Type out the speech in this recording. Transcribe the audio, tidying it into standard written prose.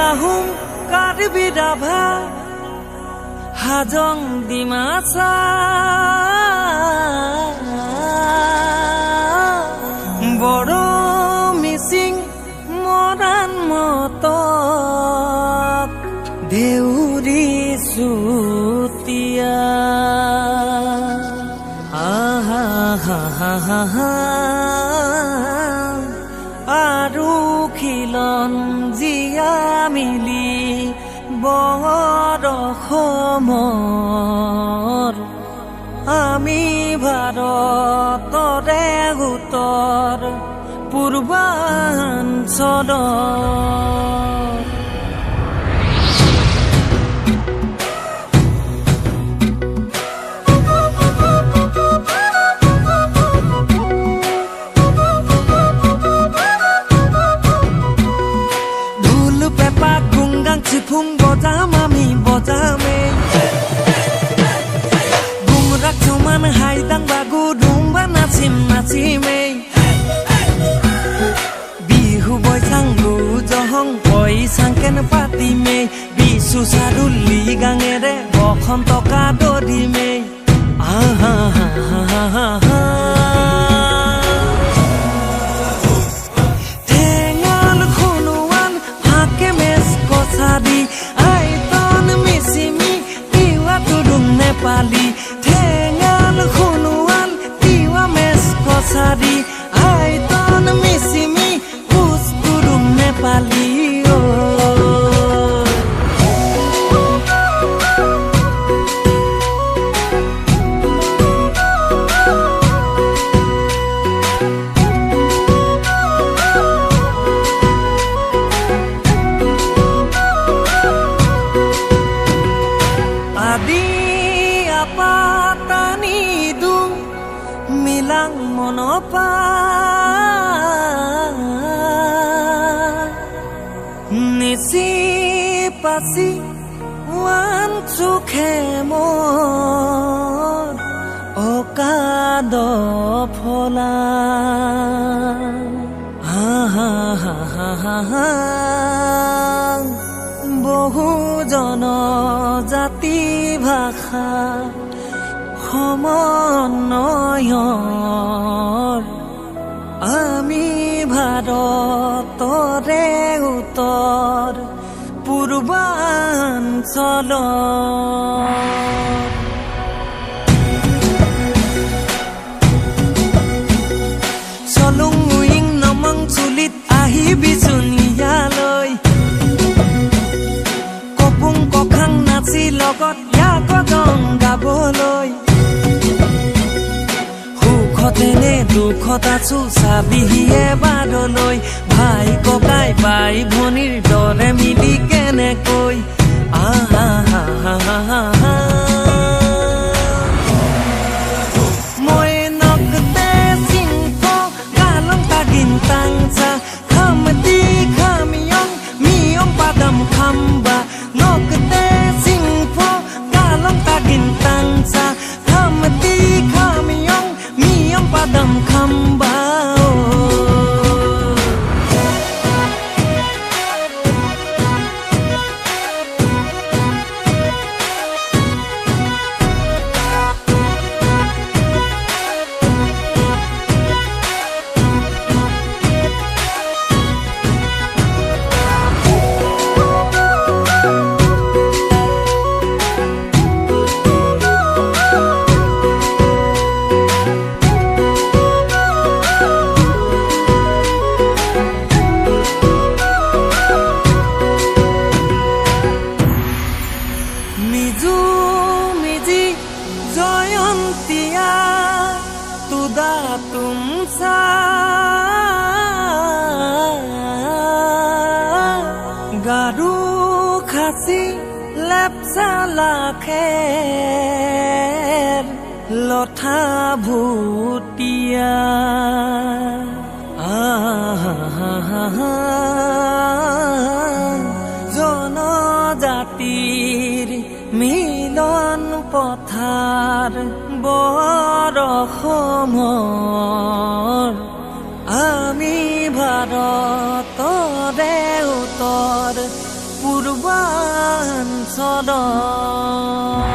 আহোম কাৰ্বি ৰাভা হাজং ডিমাছা বড়ো মিচিং মৰাণ মটক দেউৰী চুতীয়া আৰু খিলন জীয়া মিলি বৰ অসমৰ আমি ভাৰতৰে উত্তৰ পূৰ্বাঞ্চলৰ চিফুং বজাম আমি বজামে গুমৰাক সমান হাইদাং বাগু ধুমবা নাচিম নাচিমে বিহু বৈচাংগু জহং পইচাংকেন পাতিমে বিচু চাৰুলি গাঙেৰে বসন্ত কাদৰিমে ঠেঙাল খুনুৱান ফাকে মেচ কছাদি আইতন মিচিমি তিৱা তুৰুং নেপালী ঠেঙাল খুনুৱান তিৱা মেচ কছাদি আইতন মিচিমি কোচ তুৰুং নেপালী মিলাং মনপা নিচি পাচি ওৱান চোখে মোৰ অকাদ ফলা বহু জনজাতি ভাষা সমন্বয়ৰ আমি ভাৰতৰে উত্তৰ পূৰ্বাঞ্চলৰ চলুং উইং নমং চুলিত আহিবিচোন ইয়ালৈ কপুং কখাং নাচি লগত ইয়াক গং গাবলৈ সুখতেনে দুখত আছো চাবিহিয়ে বাৰলৈ ভাই ককাই বাই ভনীৰ দৰে মিলি কেনেকৈ মই নকতে চিংক কালং তাগিন তাংচা খামতি খামিয়ং মিয়ং পাদম খাম্বা নকতে চিংক কালং তাগিন তাংচা খামতি খামিয়ং মিয়ং পাদম খাম্বা তুমসা গাৰু খাচি লেপচা লাখেৰ লঠা ভুটিয়া জনজাতিৰ মিলন পথাৰ বৰ অসমৰ আমি ভাৰতৰে উত্তৰ গান চদন